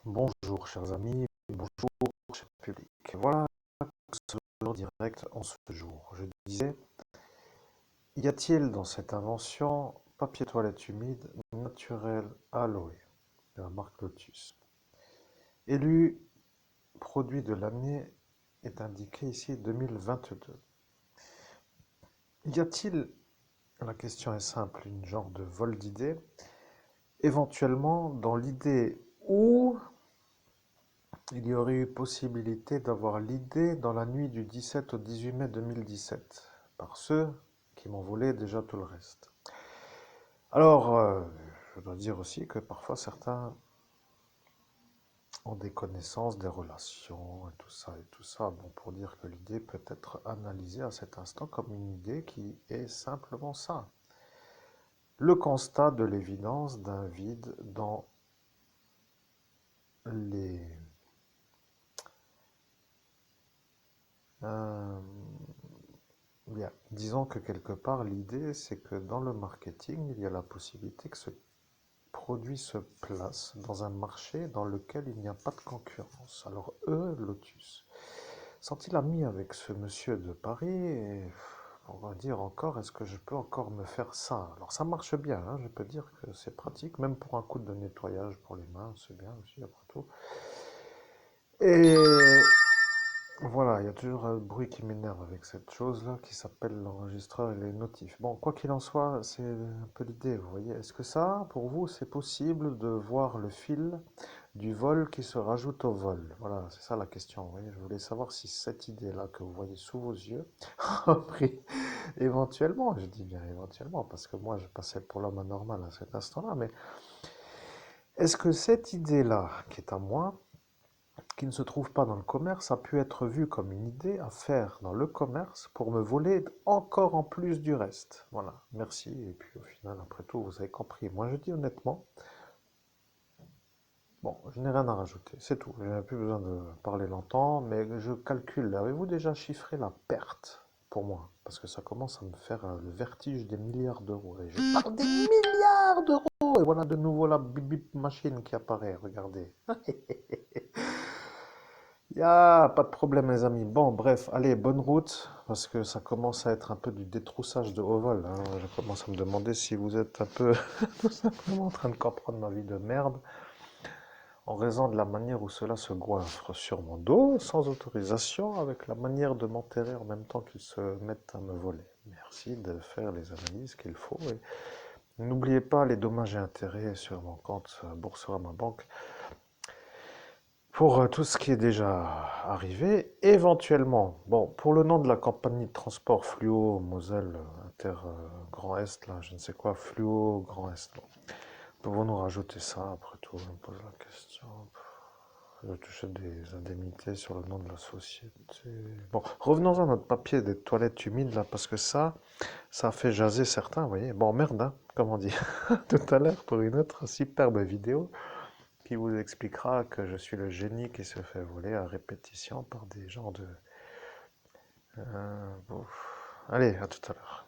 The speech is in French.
Bonjour chers amis, bonjour cher public. Voilà, le direct en ce jour. Je disais, y a-t-il dans cette invention papier toilette humide naturel aloe de la marque Lotus? Élu produit de l'année est indiqué ici 2022. Y a-t-il, la question est simple, une genre de vol d'idées, éventuellement dans l'idée où il y aurait eu possibilité d'avoir l'idée dans la nuit du 17 au 18 mai 2017, par ceux qui m'ont volé déjà tout le reste. Alors, je dois dire aussi que parfois certains ont des connaissances, des relations, et tout ça, et tout ça. Bon, pour dire que l'idée peut être analysée à cet instant comme une idée qui est simplement ça. Le constat de l'évidence d'un vide dans les... euh, Bien, disons que quelque part, l'idée, c'est que dans le marketing, il y a la possibilité que ce produit se place dans un marché dans lequel il n'y a pas de concurrence. Alors eux, Lotus, sont-ils amis avec ce monsieur de Paris et on va dire encore, est-ce que je peux encore me faire ça? Alors ça marche bien, hein, je peux dire que c'est pratique, même pour un coup de nettoyage pour les mains, c'est bien aussi après tout. Et voilà, il y a toujours un bruit qui m'énerve avec cette chose-là qui s'appelle l'enregistreur et les notifs. Bon, quoi qu'il en soit, c'est un peu l'idée, vous voyez. Est-ce que ça, pour vous, c'est possible de voir le fil du vol qui se rajoute au vol? Voilà, c'est ça la question, vous voyez. Je voulais savoir si cette idée-là que vous voyez sous vos yeux a pris éventuellement, je dis bien éventuellement, parce que moi, je passais pour l'homme anormal à cet instant-là, mais est-ce que cette idée-là, qui est à moi, qui ne se trouve pas dans le commerce, a pu être vu comme une idée à faire dans le commerce pour me voler encore en plus du reste. Voilà, merci. Et puis au final, après tout, vous avez compris. Moi, je dis honnêtement, bon, je n'ai rien à rajouter, c'est tout. Je n'ai plus besoin de parler longtemps, mais je calcule. Avez-vous déjà chiffré la perte pour moi? Parce que ça commence à me faire le vertige des milliards d'euros. Et je parle des milliards d'euros! Et voilà de nouveau la bip bip machine qui apparaît, regardez. Y a pas de problème, les amis. Bon, bref, allez, bonne route, parce que ça commence à être un peu du détroussage de haut vol, hein. Je commence à me demander si vous êtes un peu tout simplement en train de comprendre ma vie de merde, en raison de la manière où cela se goinfre sur mon dos, sans autorisation, avec la manière de m'enterrer en même temps qu'ils se mettent à me voler. Merci de faire les analyses qu'il faut. Et n'oubliez pas les dommages et intérêts sur mon compte Boursorama Banque pour tout ce qui est déjà arrivé, éventuellement, bon, pour le nom de la compagnie de transport Fluo Moselle Inter Grand Est, là, je ne sais quoi, Fluo Grand Est. Bon. Pouvons-nous rajouter ça après tout? Je me pose la question. Je touche des indemnités sur le nom de la société. Bon, revenons à notre papier des toilettes humides là, parce que ça a fait jaser certains, vous voyez. Bon, merde, hein, comme on dit tout à l'heure pour une autre superbe vidéo qui vous expliquera que je suis le génie qui se fait voler à répétition par des gens de... bon. Allez, à tout à l'heure.